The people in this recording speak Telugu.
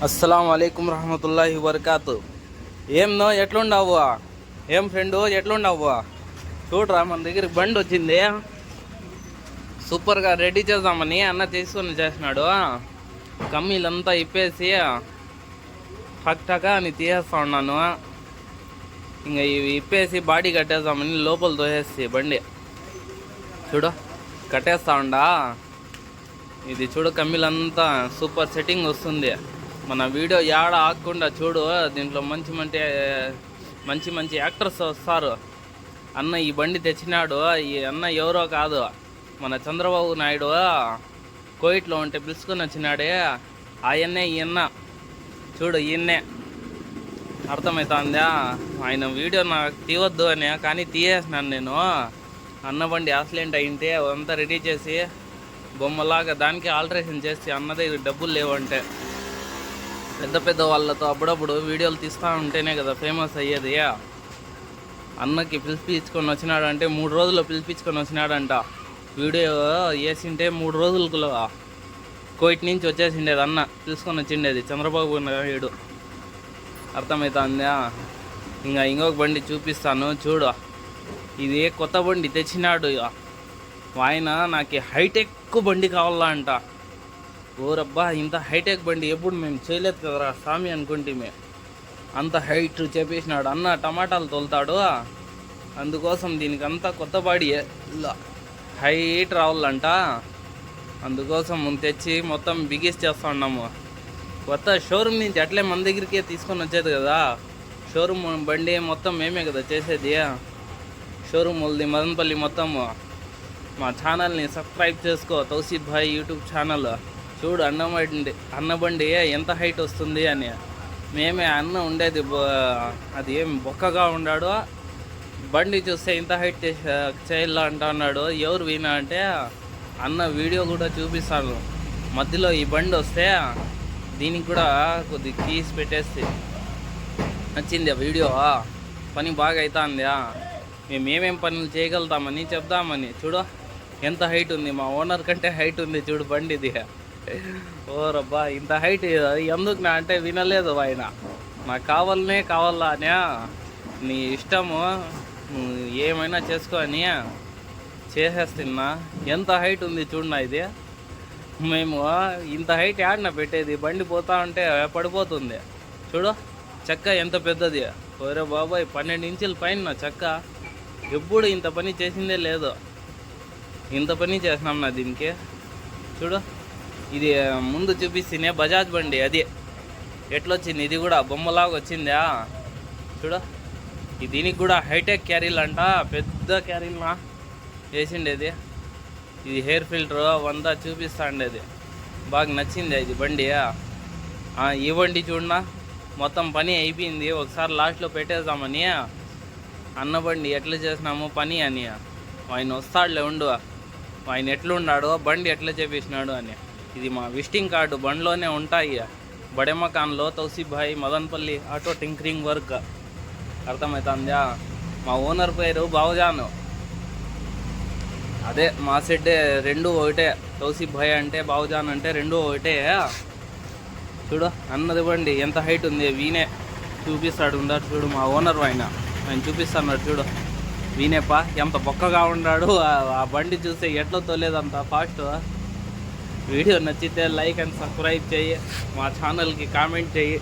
అస్సలం అయికం రహమతుల్లాహి వబర్కాతు. ఏం నో ఎట్లుండవు? ఏం ఫ్రెండు ఎట్లుండవు? చూడరా, మన దగ్గరికి బండి వచ్చింది. సూపర్గా రెడీ చేద్దామని అన్న చేసినాడు. కమ్మీలంతా ఇప్పేసి టక్ అని తీసేస్తా ఉన్నాను. ఇంకా ఇవి ఇప్పేసి బాడీ కట్టేద్దామని లోపల తోసేసి బండి చూడు కట్టేస్తా ఉండా. ఇది చూడు, కమ్మీలంతా సూపర్ సెట్టింగ్ వస్తుంది. మన వీడియో ఏడ ఆగకుండా చూడు. దీంట్లో మంచి మంచి యాక్టర్స్ వస్తారు. అన్న ఈ బండి తెచ్చినాడు. ఈ అన్న ఎవరో కాదు, మన చంద్రబాబు నాయుడు కోయిట్లో ఉంటే పిలుచుకొని వచ్చినాడే ఆయన్నే. ఈయన్న చూడు, ఈయన్నే. అర్థమవుతుందా? ఆయన వీడియో నాకు తీయవద్దు అని, కానీ తీయేసినాను నేను. అన్న బండి యాక్సిడెంట్ అయింటే అంతా రెడీ చేసి బొమ్మలాగా దానికి ఆల్టరేషన్ చేసి, అన్న దగ్గర డబ్బులు లేవంటే పెద్ద పెద్ద వాళ్ళతో అప్పుడప్పుడు వీడియోలు తీస్తూ ఉంటేనే కదా ఫేమస్ అయ్యేది. అన్నకి పిలిపించుకొని వచ్చినాడంటే 3 రోజుల్లో పిలిపించుకొని వచ్చినాడంట. వీడియో వేసింటే 3 రోజులకు కోయిట్ నుంచి వచ్చేసిండేది. అన్న పిలుచుకొని వచ్చిండేది చంద్రబాబు నాయుడు. అర్థమవుతుందా? ఇంకా ఇంకొక బండి చూపిస్తాను చూడు. ఇది కొత్త బండి తెచ్చినాడు ఆయన. నాకు హైటెక్ బండి కావాలా అంట. ఓరబ్బా, ఇంత హైటెక్ బండి ఎప్పుడు మేము చేయలేదు కదరా స్వామి అనుకుంటే. అంత హైట్ చేపేసినాడు అన్న. టమాటాలు తోలుతాడు, అందుకోసం దీనికి అంతా కొత్త బాడీ హైట్ రావాలంట. అందుకోసం తెచ్చి మొత్తం బిగిస్ చేస్తూ ఉన్నాము. కొత్త షోరూమ్ నుంచి అట్లే మన దగ్గరికే తీసుకొని వచ్చేది కదా. షోరూమ్ బండి మొత్తం మేమే కదా చేసేది. షోరూమ్ వాళ్ళది మదనపల్లి మొత్తం. మా ఛానల్ని సబ్స్క్రైబ్ చేసుకో, తౌసీఫ్ భాయ్ యూట్యూబ్ ఛానల్. చూడు అన్న బండి ఎంత హైట్ వస్తుంది అని. మేమే అన్న ఉండేది అది ఏం బొక్కగా ఉన్నాడు. బండి చూస్తే ఇంత హైట్ చేయాల అంటా ఉన్నాడు. ఎవరు వినా అంటే అన్న వీడియో కూడా చూపిస్తాను. మధ్యలో ఈ బండి వస్తే దీనికి కూడా కొద్ది కీస్ పెట్టేసి నచ్చింది ఆ వీడియో. పని బాగా అవుతుందా, మేము ఏమేం పనులు చేయగలుగుతామని చెప్దామని. చూడు ఎంత హైట్ ఉంది, మా ఓనర్ కంటే హైట్ ఉంది చూడు బండిది. ఓరబ్బా, ఇంత హైట్ ఎందుకు నా అంటే వినలేదు ఆయన. నాకు కావాలా అని. నీ ఇష్టము, ఏమైనా చేసుకో అని చేసేస్తున్నా. ఎంత హైట్ ఉంది చూడనా ఇది. మేము ఇంత హైట్ యాడన పెట్టేది? బండి పోతా ఉంటే పడిపోతుంది. చూడు చెక్క ఎంత పెద్దది. ఓరే బాబాయ్, 12 ఇంచుల పైన నా చెక్క. ఎప్పుడు ఇంత పని చేసిందే లేదు. ఇంత పని చేసినాం నా దీనికి. చూడు, ఇది ముందు చూపిస్తేనే బజాజ్ బండి. అది ఎట్లొచ్చింది, ఇది కూడా బొమ్మలాగా వచ్చిందా. చూడు, దీనికి కూడా హైటెక్ క్యారీలు అంట. పెద్ద క్యారీలనా వేసిండేది. ఇది హెయిర్ ఫిల్టర్ అవంతా చూపిస్తా ఉండేది. బాగా నచ్చింది ఇది బండి. ఈ బండి చూడనా, మొత్తం పని అయిపోయింది. ఒకసారి లాస్ట్లో పెట్టేద్దామని అన్న బండి ఎట్లా చేసినాము పని అని. ఆయన వస్తాడులే ఉండు, ఆయన ఎట్లున్నాడో బండి ఎట్లా చేపించినాడు అని. ఇది మా విజిటింగ్ కార్డు బండిలోనే ఉంటాయి. బడెమకాన్లో తౌసీఫ్ భాయ్ మదన్పల్లి ఆటో టింకరింగ్ వర్క్. అర్థమవుతుందా? మా ఓనర్ పేరు బావుజాను. అదే మా సెడ్డే, రెండు ఒకటే. తౌసీఫ్ భాయ్ అంటే బావుజాన్ అంటే రెండు ఒకటే. చూడు అన్నది బండి ఎంత హైట్ ఉంది. వీనే చూపిస్తాడు ఉన్నాడు చూడు, మా ఓనర్ ఆయన చూపిస్తున్నాడు చూడు. వీనేప ఎంత బొక్కగా ఉన్నాడు. ఆ బండి చూస్తే ఎట్లా తోలేదంత ఫాస్ట్. వీడియో నచ్చితే లైక్ అండ్ సబ్స్క్రైబ్ చెయ్యి, మా ఛానల్కి కామెంట్ చెయ్యి.